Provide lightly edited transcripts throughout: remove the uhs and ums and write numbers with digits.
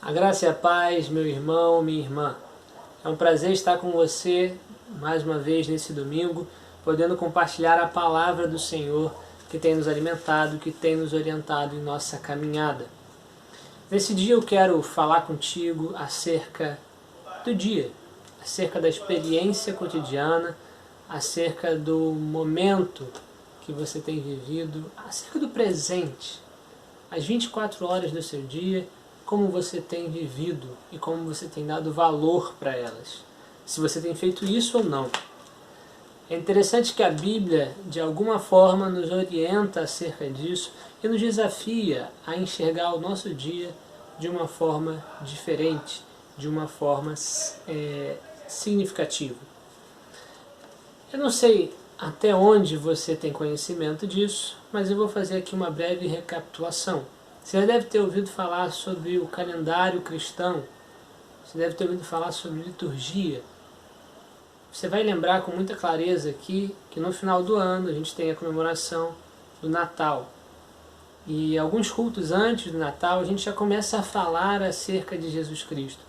A graça e a paz, meu irmão, minha irmã. É um prazer estar com você mais uma vez nesse domingo, podendo compartilhar a palavra do Senhor que tem nos alimentado, que tem nos orientado em nossa caminhada. Nesse dia eu quero falar contigo acerca do dia, acerca da experiência cotidiana, acerca do momento que você tem vivido, acerca do presente, as 24 horas do seu dia, como você tem vivido e como você tem dado valor para elas. Se você tem feito isso ou não. É interessante que a Bíblia, de alguma forma, nos orienta acerca disso e nos desafia a enxergar o nosso dia de uma forma diferente, de uma forma significativa. Eu não sei até onde você tem conhecimento disso, mas eu vou fazer aqui uma breve recapitulação. Você já deve ter ouvido falar sobre o calendário cristão, você deve ter ouvido falar sobre liturgia. Você vai lembrar com muita clareza aqui que no final do ano a gente tem a comemoração do Natal. E alguns cultos antes do Natal a gente já começa a falar acerca de Jesus Cristo.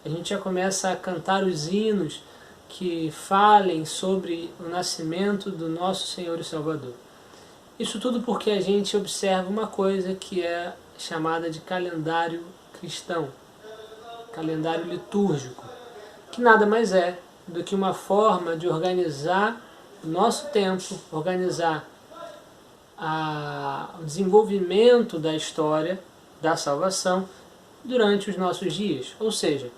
A gente já começa a cantar os hinos que falem sobre o nascimento do nosso Senhor e Salvador. Isso tudo porque a gente observa uma coisa que é chamada de calendário cristão, calendário litúrgico, que nada mais é do que uma forma de organizar o nosso tempo, organizar o desenvolvimento da história da salvação durante os nossos dias. Ou seja,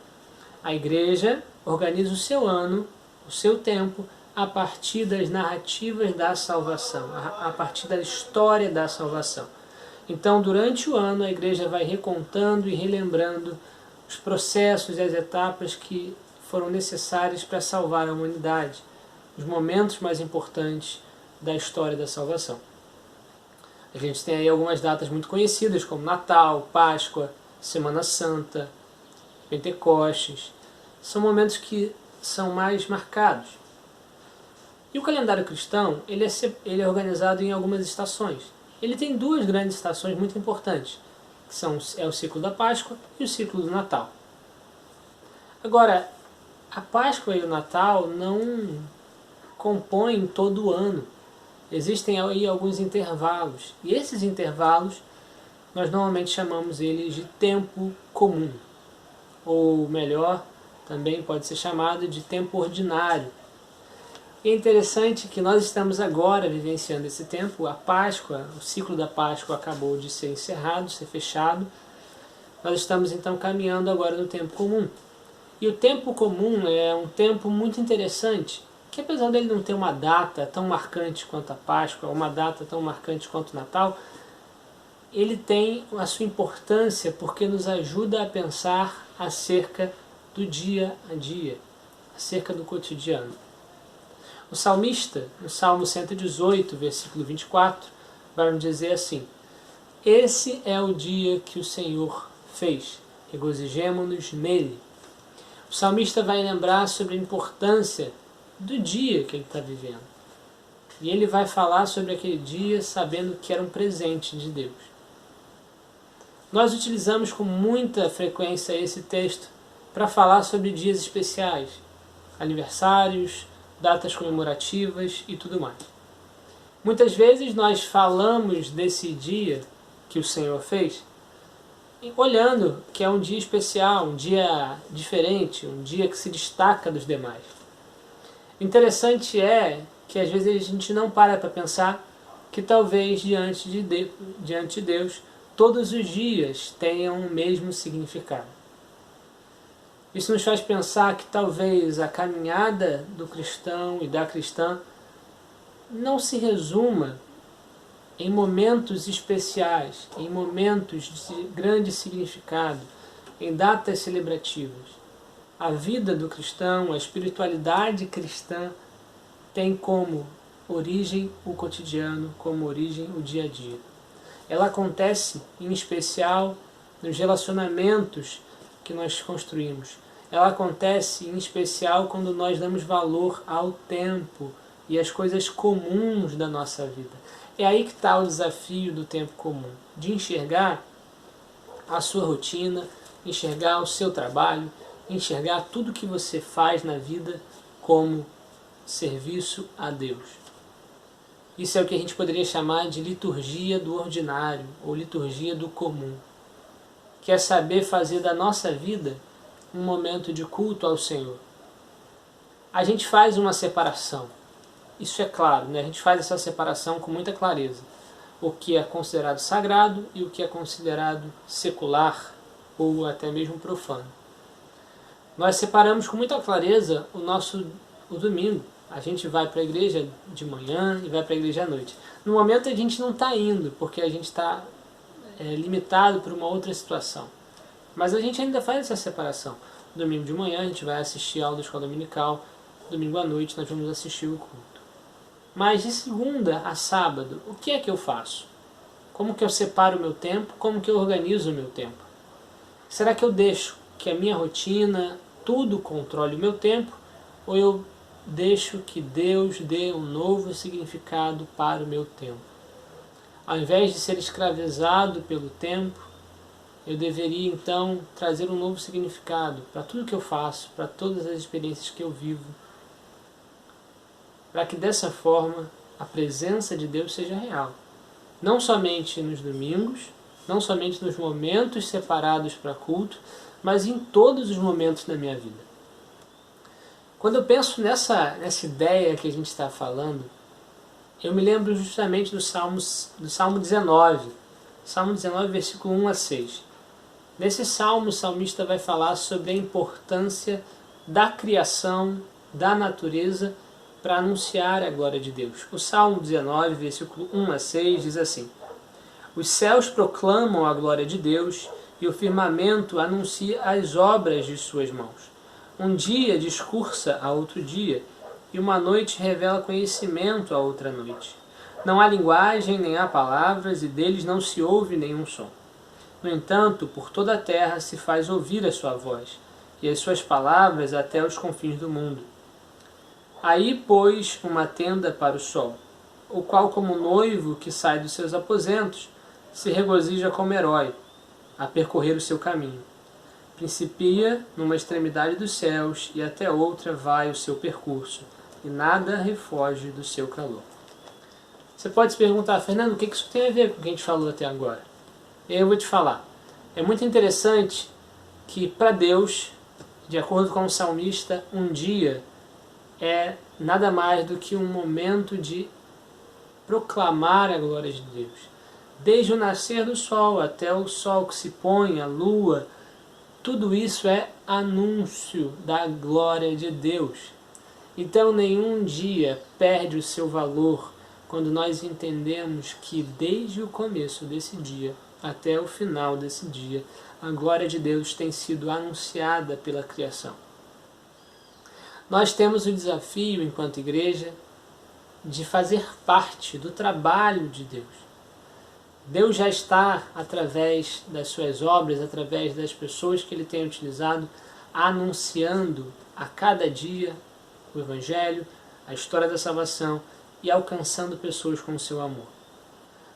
a igreja organiza o seu ano, o seu tempo, a partir das narrativas da salvação, a partir da história da salvação. Então, durante o ano, a igreja vai recontando e relembrando os processos e as etapas que foram necessárias para salvar a humanidade, os momentos mais importantes da história da salvação. A gente tem aí algumas datas muito conhecidas, como Natal, Páscoa, Semana Santa, Pentecostes. São momentos que são mais marcados. E o calendário cristão, ele é organizado em algumas estações. Ele tem duas grandes estações muito importantes, que é o ciclo da Páscoa e o ciclo do Natal. Agora, a Páscoa e o Natal não compõem todo o ano. Existem aí alguns intervalos. E esses intervalos, nós normalmente chamamos eles de tempo comum. Ou melhor, também pode ser chamado de tempo ordinário. E é interessante que nós estamos agora vivenciando esse tempo. A Páscoa, o ciclo da Páscoa acabou de ser encerrado, ser fechado. Nós estamos então caminhando agora no tempo comum. E o tempo comum é um tempo muito interessante, que apesar dele não ter uma data tão marcante quanto a Páscoa, uma data tão marcante quanto o Natal, ele tem a sua importância porque nos ajuda a pensar acerca do dia a dia, acerca do cotidiano. O salmista, no Salmo 118, versículo 24, vai nos dizer assim: esse é o dia que o Senhor fez, regozijemo-nos nele. O salmista vai lembrar sobre a importância do dia que ele está vivendo. E ele vai falar sobre aquele dia sabendo que era um presente de Deus. Nós utilizamos com muita frequência esse texto para falar sobre dias especiais, aniversários, datas comemorativas e tudo mais. Muitas vezes nós falamos desse dia que o Senhor fez, olhando que é um dia especial, um dia diferente, um dia que se destaca dos demais. Interessante é que às vezes a gente não para pensar que talvez diante de Deus todos os dias tenham o mesmo significado. Isso nos faz pensar que talvez a caminhada do cristão e da cristã não se resuma em momentos especiais, em momentos de grande significado, em datas celebrativas. A vida do cristão, a espiritualidade cristã tem como origem o cotidiano, como origem o dia a dia. Ela acontece em especial nos relacionamentos que nós construímos. Ela acontece em especial quando nós damos valor ao tempo e às coisas comuns da nossa vida. É aí que está o desafio do tempo comum, de enxergar a sua rotina, enxergar o seu trabalho, enxergar tudo que você faz na vida como serviço a Deus. Isso é o que a gente poderia chamar de liturgia do ordinário ou liturgia do comum, que é saber fazer da nossa vida um momento de culto ao Senhor. A gente faz uma separação, isso é claro, né? A gente faz essa separação com muita clareza. O que é considerado sagrado e o que é considerado secular ou até mesmo profano. Nós separamos com muita clareza o domingo. A gente vai para a igreja de manhã e vai para a igreja à noite. No momento a gente não está indo, porque a gente está limitado por uma outra situação. Mas a gente ainda faz essa separação. Domingo de manhã a gente vai assistir a aula da escola dominical, domingo à noite nós vamos assistir o culto. Mas de segunda a sábado, o que é que eu faço? Como que eu separo o meu tempo? Como que eu organizo o meu tempo? Será que eu deixo que a minha rotina, tudo controle o meu tempo? Ou eu deixo que Deus dê um novo significado para o meu tempo? Ao invés de ser escravizado pelo tempo, eu deveria então trazer um novo significado para tudo que eu faço, para todas as experiências que eu vivo, para que dessa forma a presença de Deus seja real. Não somente nos domingos, não somente nos momentos separados para culto, mas em todos os momentos da minha vida. Quando eu penso nessa ideia que a gente está falando, eu me lembro justamente do Salmo 19. Salmo 19, versículo 1 a 6. Nesse salmo, o salmista vai falar sobre a importância da criação, da natureza, para anunciar a glória de Deus. O Salmo 19, versículo 1 a 6 diz assim: Os céus proclamam a glória de Deus e o firmamento anuncia as obras de suas mãos. Um dia discursa a outro dia e uma noite revela conhecimento a outra noite. Não há linguagem nem há palavras e deles não se ouve nenhum som. No entanto, por toda a terra se faz ouvir a sua voz e as suas palavras até os confins do mundo. Aí pôs uma tenda para o sol, o qual, como noivo que sai dos seus aposentos, se regozija como herói, a percorrer o seu caminho. Principia numa extremidade dos céus e até outra vai o seu percurso, e nada refoge do seu calor. Você pode se perguntar, Fernando, o que isso tem a ver com o que a gente falou até agora? Eu vou te falar. É muito interessante que para Deus, de acordo com o salmista, um dia é nada mais do que um momento de proclamar a glória de Deus. Desde o nascer do sol até o sol que se põe, a lua, tudo isso é anúncio da glória de Deus. Então nenhum dia perde o seu valor quando nós entendemos que desde o começo desse dia até o final desse dia, a glória de Deus tem sido anunciada pela criação. Nós temos o desafio, enquanto igreja, de fazer parte do trabalho de Deus. Deus já está, através das suas obras, através das pessoas que Ele tem utilizado, anunciando a cada dia o Evangelho, a história da salvação e alcançando pessoas com o seu amor.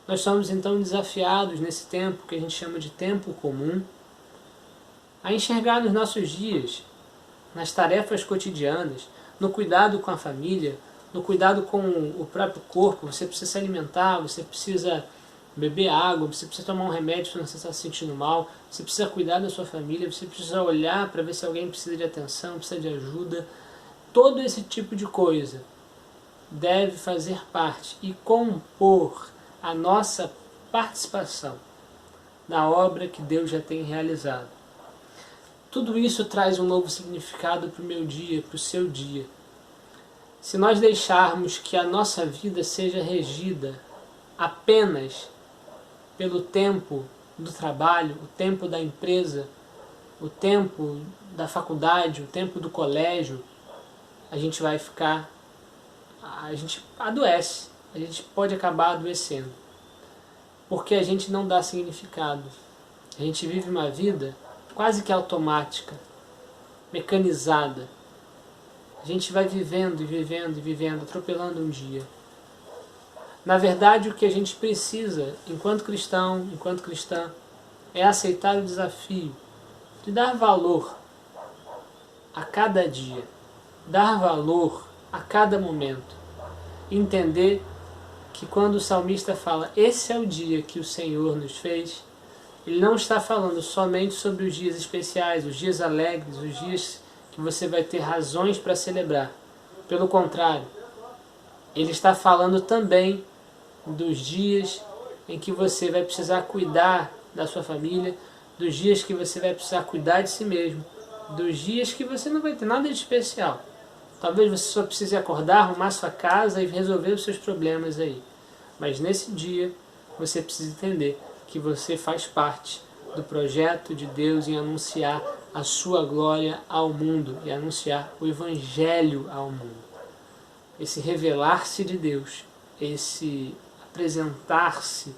Nós somos então desafiados nesse tempo que a gente chama de tempo comum, a enxergar nos nossos dias, nas tarefas cotidianas, no cuidado com a família, no cuidado com o próprio corpo. Você precisa se alimentar, você precisa beber água, você precisa tomar um remédio se você está se sentindo mal, você precisa cuidar da sua família, você precisa olhar para ver se alguém precisa de atenção, precisa de ajuda. Todo esse tipo de coisa deve fazer parte e compor a nossa participação na obra que Deus já tem realizado. Tudo isso traz um novo significado para o meu dia, para o seu dia. Se nós deixarmos que a nossa vida seja regida apenas pelo tempo do trabalho, o tempo da empresa, o tempo da faculdade, o tempo do colégio, a gente adoece, a gente pode acabar adoecendo, porque a gente não dá significado. A gente vive uma vida quase que automática, mecanizada. A gente vai vivendo e vivendo e vivendo, atropelando um dia. Na verdade, o que a gente precisa, enquanto cristão, enquanto cristã, é aceitar o desafio de dar valor a cada dia, dar valor a cada momento, entender que quando o salmista fala, esse é o dia que o Senhor nos fez, ele não está falando somente sobre os dias especiais, os dias alegres, os dias que você vai ter razões para celebrar. Pelo contrário, ele está falando também dos dias em que você vai precisar cuidar da sua família, dos dias que você vai precisar cuidar de si mesmo, dos dias que você não vai ter nada de especial. Talvez você só precise acordar, arrumar sua casa e resolver os seus problemas aí. Mas nesse dia, você precisa entender que você faz parte do projeto de Deus em anunciar a sua glória ao mundo e anunciar o Evangelho ao mundo. Esse revelar-se de Deus, esse apresentar-se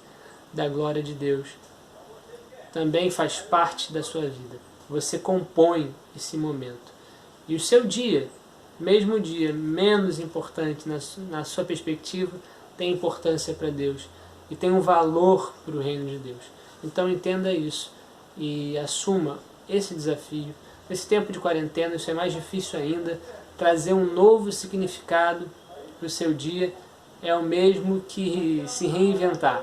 da glória de Deus, também faz parte da sua vida. Você compõe esse momento. E o seu dia, mesmo o dia menos importante na sua perspectiva, tem importância para Deus e tem um valor para o reino de Deus. Então entenda isso e assuma esse desafio. Nesse tempo de quarentena, isso é mais difícil ainda. Trazer um novo significado para o seu dia é o mesmo que se reinventar.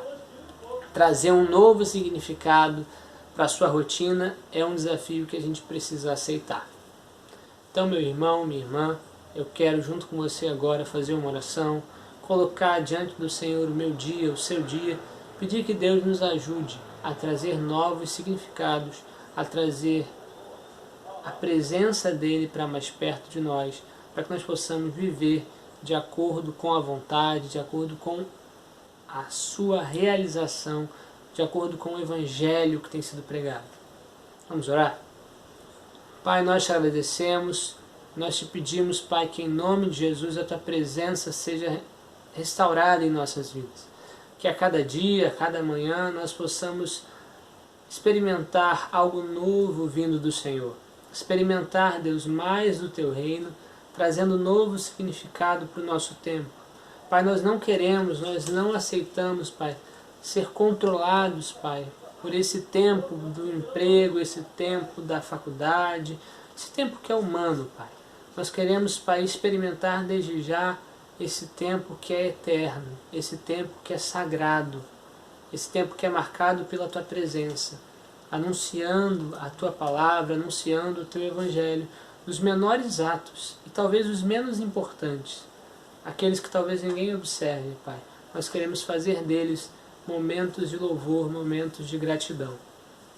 Trazer um novo significado para a sua rotina é um desafio que a gente precisa aceitar. Então, meu irmão, minha irmã, eu quero junto com você agora fazer uma oração, colocar diante do Senhor o meu dia, o seu dia, pedir que Deus nos ajude a trazer novos significados, a trazer a presença dEle para mais perto de nós, para que nós possamos viver de acordo com a vontade, de acordo com a sua realização, de acordo com o Evangelho que tem sido pregado. Vamos orar? Pai, nós te agradecemos, nós te pedimos, Pai, que em nome de Jesus a Tua presença seja restaurada em nossas vidas. Que a cada dia, a cada manhã, nós possamos experimentar algo novo vindo do Senhor. Experimentar, Deus, mais do Teu reino, trazendo novo significado para o nosso tempo. Pai, nós não queremos, nós não aceitamos, Pai, ser controlados, Pai, por esse tempo do emprego, esse tempo da faculdade, esse tempo que é humano, Pai. Nós queremos, Pai, experimentar desde já esse tempo que é eterno, esse tempo que é sagrado, esse tempo que é marcado pela Tua presença, anunciando a Tua palavra, anunciando o Teu Evangelho, nos menores atos e talvez os menos importantes, aqueles que talvez ninguém observe, Pai. Nós queremos fazer deles momentos de louvor, momentos de gratidão.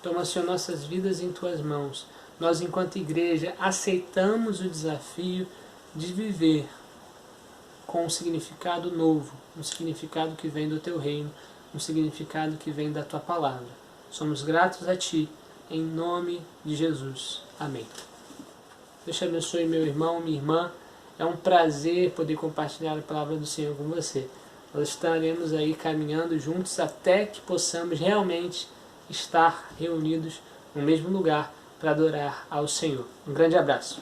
Toma, Senhor, nossas vidas em Tuas mãos. Nós, enquanto igreja, aceitamos o desafio de viver com um significado novo, um significado que vem do Teu reino, um significado que vem da Tua palavra. Somos gratos a Ti, em nome de Jesus. Amém. Deus te abençoe, meu irmão, minha irmã. É um prazer poder compartilhar a palavra do Senhor com você. Nós estaremos aí caminhando juntos até que possamos realmente estar reunidos no mesmo lugar para adorar ao Senhor. Um grande abraço.